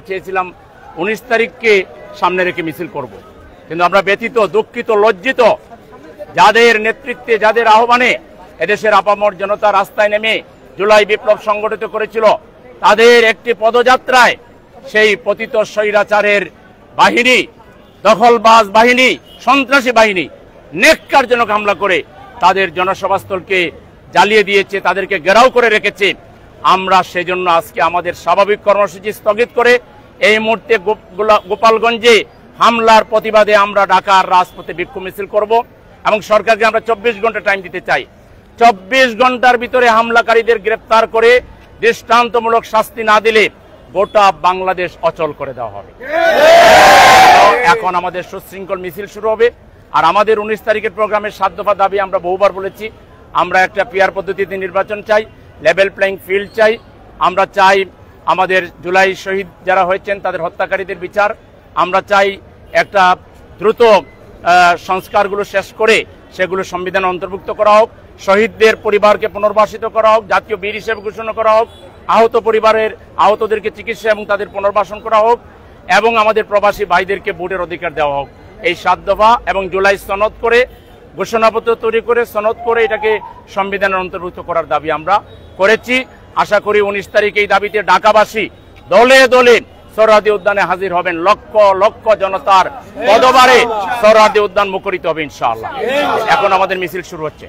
চেয়েছিলাম 19 তারিখকে সামনে রেখে মিছিল করব, কিন্তু আমরা ব্যথিত, দুঃখিত, লজ্জিত যাদের নেতৃত্বে, যাদের আহ্বানে এদেশের আপামর জনতা রাস্তায় নেমে জুলাই বিপ্লব সংগঠিত করেছিল, তাদের একটি পদযাত্রায় সেই পতিত স্বৈরাচারের বাহিনী, দখলবাজ বাহিনী, সন্ত্রাসী বাহিনী নেককারজনক হামলা করে তাদের জনসভাস্থলকে জ্বালিয়ে দিয়েছে, তাদেরকে ঘেরাও করে রেখেছে। আমরা সেজন্য আজকে আমাদের স্বাভাবিক কর্মসূচি স্থগিত করে এই মুহূর্তে গোপালগঞ্জে হামলার প্রতিবাদে আমরা ঢাকার রাজপথে বিক্ষোভ মিছিল করব এবং সরকারকে আমরা 24 ঘন্টা টাইম দিতে চাই। 24 ঘন্টার ভিতরে হামলাকারীদের গ্রেফতার করে দৃষ্টান্তমূলক শাস্তি না দিলে গোটা বাংলাদেশ অচল করে দেওয়া হবে। এখন আমাদের সুশৃঙ্খল মিছিল শুরু হবে। আর আমাদের 19 তারিখের প্রোগ্রামের 7 দফা দাবি আমরা বহুবার বলেছি। আমরা একটা পিয়ার পদ্ধতিতে নির্বাচন চাই, লেভেল প্লেইং ফিল্ড চাই, আমরা চাই আমাদের জুলাই শহীদ যারা হয়েছেন তাদের হত্যাকারীদের বিচার, আমরা চাই একটা দ্রুত সংস্কারগুলো শেষ করে সেগুলো সংবিধানে অন্তর্ভুক্ত করা হোক, শহীদদের পরিবারকে পুনর্বাসিত করা হোক, জাতীয় বীর হিসেবে ঘোষণা করা হোক, আহত পরিবারের আহতদেরকে চিকিৎসা এবং তাদের পুনর্বাসন করা হোক, এবং আমাদের প্রবাসী ভাইদেরকে ভোটের অধিকার দেওয়া হোক। এই 7 দফা এবং জুলাই সনদ করে ঘোষণাপত্র তৈরি করে সনদ করে এটাকে সংবিধানের অন্তর্ভুক্ত করার দাবি আমরা করেছি। আশা করি 19 তারিখ এই দাবিতে ঢাকাবাসী দলে দলে সোহরাওয়ার্দী উদ্যানে হাজির হবেন। লক্ষ লক্ষ জনতার পদবারে সোহরাওয়ার্দী উদ্যান মুখরিত হবে ইনশাআল্লাহ। এখন আমাদের মিছিল শুরু হচ্ছে।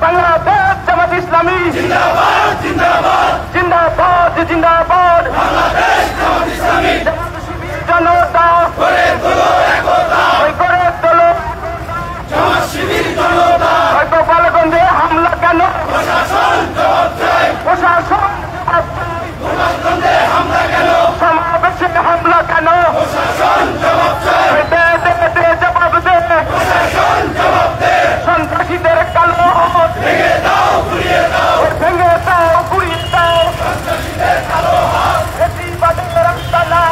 বাংলাদেশ জামাত ইসলামী জিন্দাবাদ জিন্দাবাদ জিন্দাবাদ জিন্দাবাদ বাংলাদেশ জামাত ইসলামী জনতা করে তোলো একতা করে তোলো জামাত শিবির জনতা হয়তো গোপালগঞ্জে হামলা কেন প্রশাসন জবাব চাই প্রশাসন গোপালগঞ্জে হামলা কেন সমাবেশে হামলা কেন প্রশাসন জবাব চাই দে জবাব দে প্রশাসন জবাব দে সন্ত্রাসীদের কালো হাত ভেঙে দাও ঘুরিয়ে দাও ভেঙে দাও ঘুরিয়ে দাও সন্ত্রাসীদের কালো হাত বেশিবাদের রাস্তা না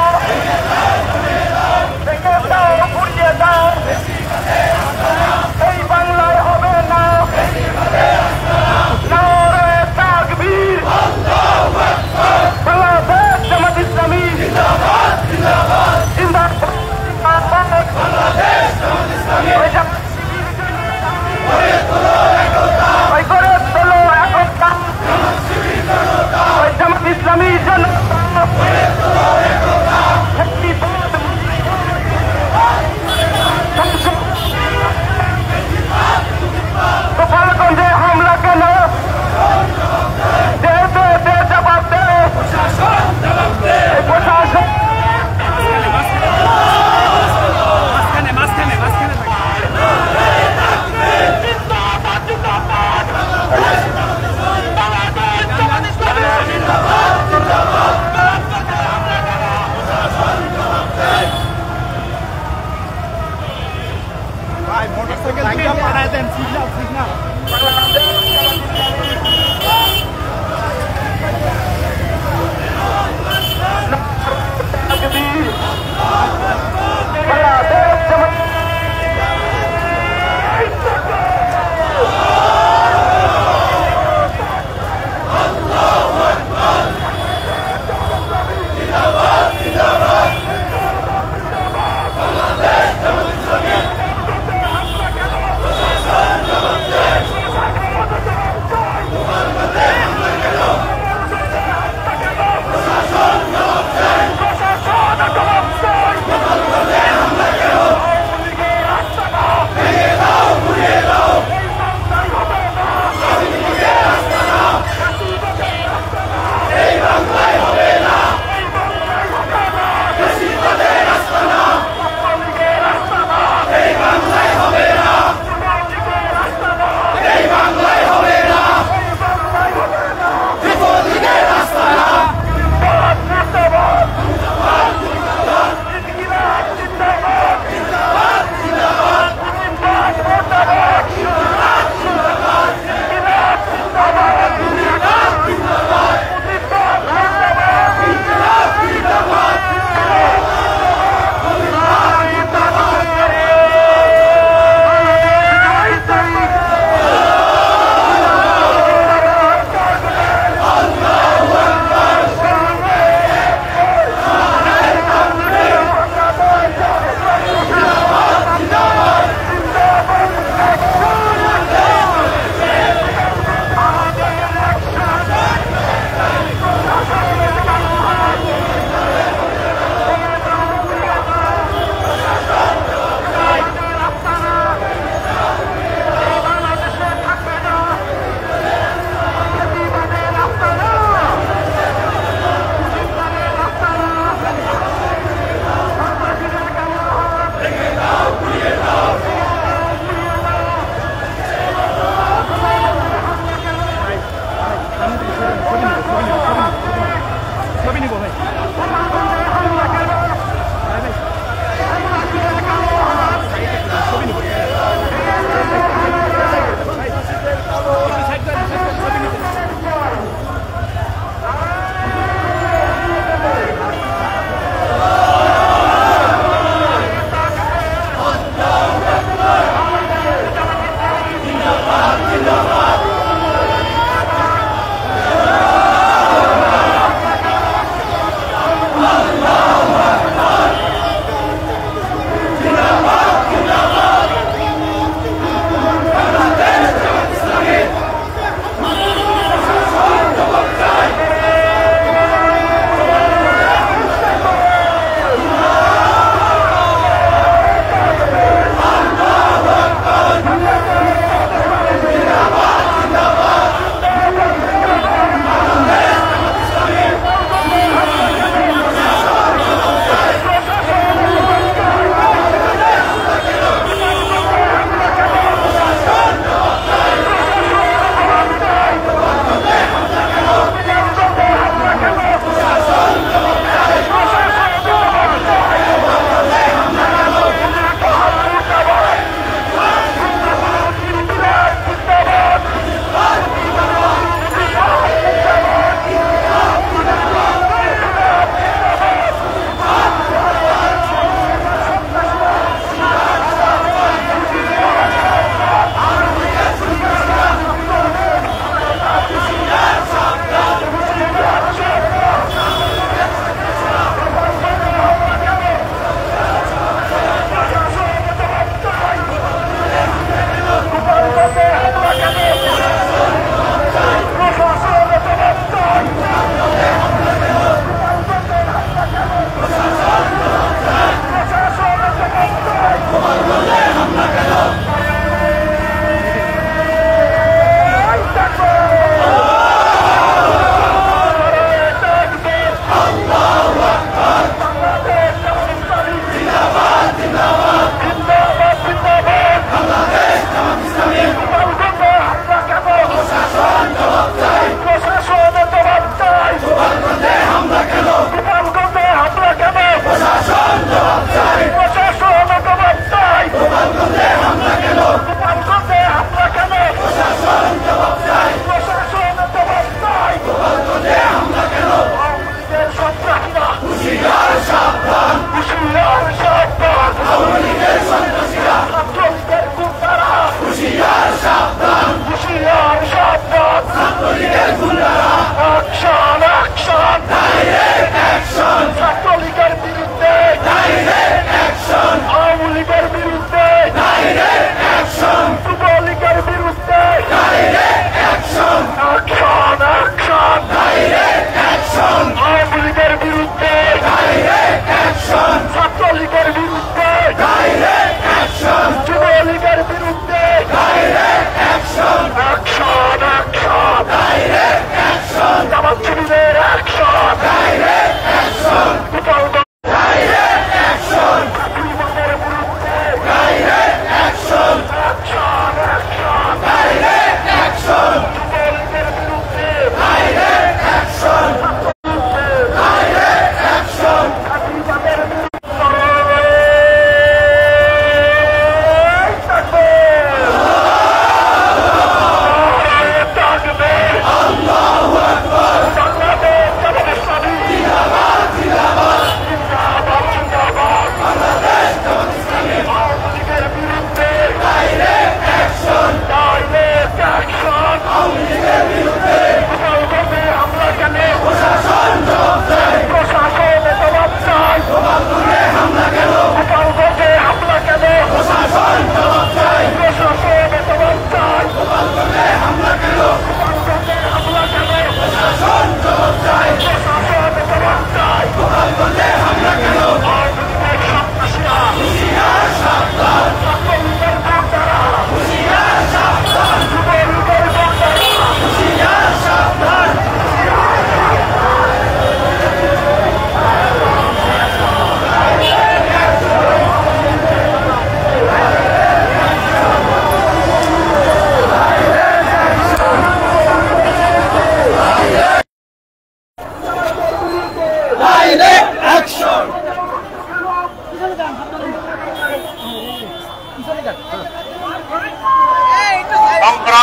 ভেঙে দাও ঘুরিয়ে দাও এই বাংলায় হবে না নারে তাকবীর আল্লাহু আকবার বাংলাদেশ জামাত ইসলামী জিন্দাবাদ জিন্দাবাদ জিন্দাবাদ বাংলাদেশ জামাত ইসলামী করে তোলো একতা করে তোলো একতা জামাত ইসলামী জনতা করে তোলো একতা গোপালগঞ্জে হামলা কেন দে জবাব দে প্রশাসন জবাব দে প্রশাসন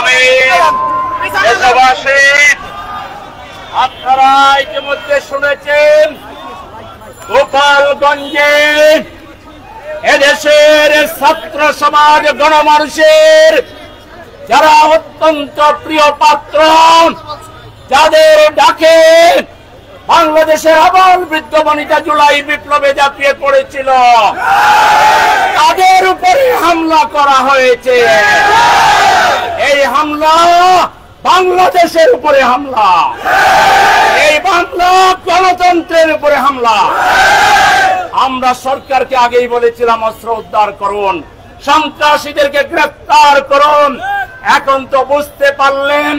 সংগ্রামী দেশবাসী, আপনারা ইতিমধ্যে শুনেছেন গোপালগঞ্জে এদেশের ছাত্র সমাজ গণমানুষের যারা অত্যন্ত প্রিয় পাত্র, যাদের ডাকে বাংলাদেশের আবাল বৃদ্ধ বনিতা জুলাই বিপ্লবে ঝাঁপিয়ে পড়েছিল, তাদের উপরে হামলা করা হয়েছে। এই হামলা বাংলাদেশের উপরে হামলা, এই বাংলা গণতন্ত্রের উপরে হামলা। আমরা সরকারকে আগেই বলেছিলাম অস্ত্র উদ্ধার করুন, সন্ত্রাসীদেরকে গ্রেফতার করুন। এখন তো বুঝতে পারলেন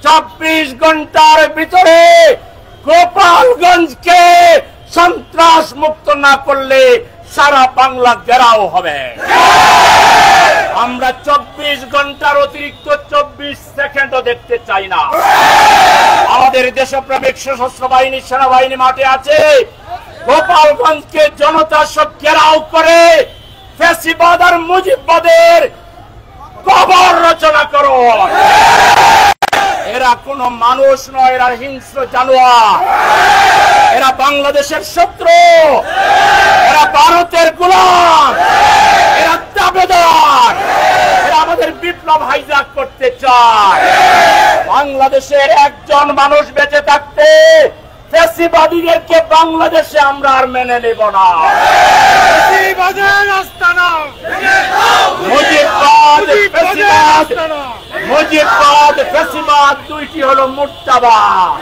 24 ঘন্টার ভিতরে গোপালগঞ্জকে সন্ত্রাস মুক্ত না করলে সারা বাংলা ঘেরাও হবে। আমরা 24 ঘন্টার অতিরিক্ত 24 সেকেন্ডও দেখতে চাই না। আমাদের দেশপ্রেমিক সশস্ত্র বাহিনী, সেনাবাহিনী মাঠে আছে। গোপালগঞ্জকে জনতা সব ঘেরাও করে ফ্যাসিবাদ আর মুজিববাদের কবর রচনা করো। এরা কোন মানুষ নয়, এরা হিংস্র জানোয়ার, এরা বাংলাদেশের শত্রু, এরা ভারতের গোলাম, এরা দাবেদার, এরা আমাদের বিপ্লব হাইজ্যাক করতে চায়। বাংলাদেশের একজন মানুষ বেঁচে থাকতে ফ্যাসিবাদীদেরকে বাংলাদেশে আমরা আর মেনে নেব না। মুজিববাদ ফ্যাসিবাদ দুইটি হলো মুর্দাবাদ,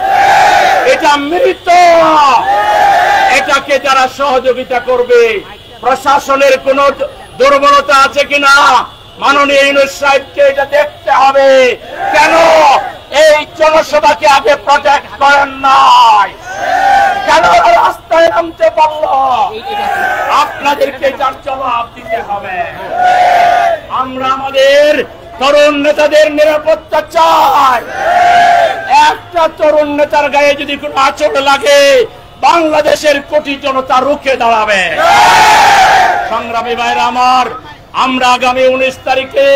এটা মৃত। এটাকে যারা সহযোগিতা করবে, প্রশাসনের কোন দুর্বলতা আছে কিনা মাননীয় ইউনূস সাহেবকে এটা দেখতে হবে। কেন এই জনসভাকে আগে প্রটেক্ট করেন নাই? কেন রাস্তায় নামতে পারল? আপনাদেরকে যার জবাব দিতে হবে। আমরা আমাদের তরুণ নেতাদের নিরাপত্তা চাই। একটা তরুণ নেতার গায়ে যদি কোনো আঁচড় লাগে, বাংলাদেশের কোটি জনতা রুখে দাঁড়াবে। সংগ্রামী ভাইরা আমার, আমরা আগামী 19 তারিখে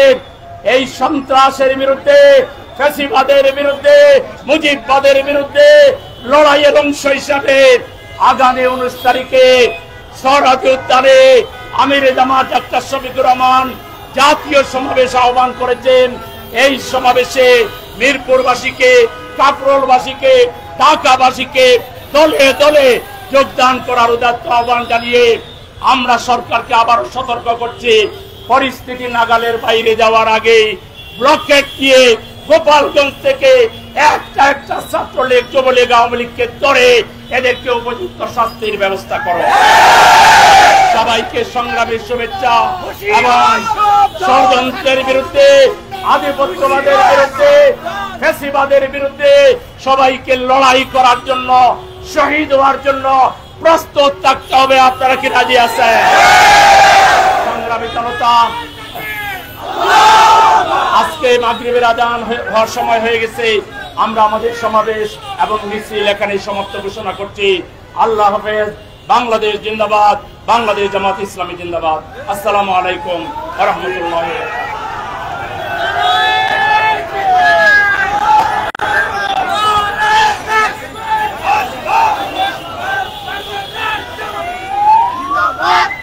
এই সন্ত্রাসের বিরুদ্ধে, ফ্যাসিবাদের বিরুদ্ধে, মুজিববাদের বিরুদ্ধে লড়াইয়ের অংশ হিসাবে আগামী 19 তারিখে সরহদ উদ্যানে আমিরে জামাত ডাক্তার শফিকুর রহমান জাতীয় সমাবেশ আহ্বান করেছেন। এই সমাবেশে মিরপুরবাসীকে, কাকরোলবাসীকে, ঢাকাবাসীকে দলে দলে যোগদান করার উদাত্ত আহ্বান জানিয়ে আমরা সরকারকে আবারও সতর্ক করছি, পরিস্থিতি নাগালের বাইরে যাওয়ার আগে ব্লকেট দিয়ে গোপালগঞ্জ থেকে একটা ছাত্রলীগ, যুবলীগ, আওয়ামী লীগকে ধরে এদেরকে উপযুক্ত শাস্তির ব্যবস্থা করো। সবাইকে সংগ্রামের শুভেচ্ছা এবং ষড়যন্ত্রের বিরুদ্ধে, আধিপত্যবাদের বিরুদ্ধে, ফ্যাসিবাদের বিরুদ্ধে সবাইকে লড়াই করার জন্য, শহীদ হওয়ার জন্য প্রস্তুত থাকতে হবে। আপনারা কি রাজি আছেন? সংগ্রামী জনতা, আজকে মাগরিবের আজান হওয়ার সময় হয়ে গেছে। আমরা আমাদের সমাবেশ এবং মিছিল এখানে সমাপ্ত ঘোষণা করছি। আল্লাহ হাফেজ। বাংলাদেশ জিন্দাবাদ, বাংলাদেশ জামাত ইসলামী জিন্দাবাদ। আসসালামু আলাইকুম ওয়া রাহমাতুল্লাহ। What?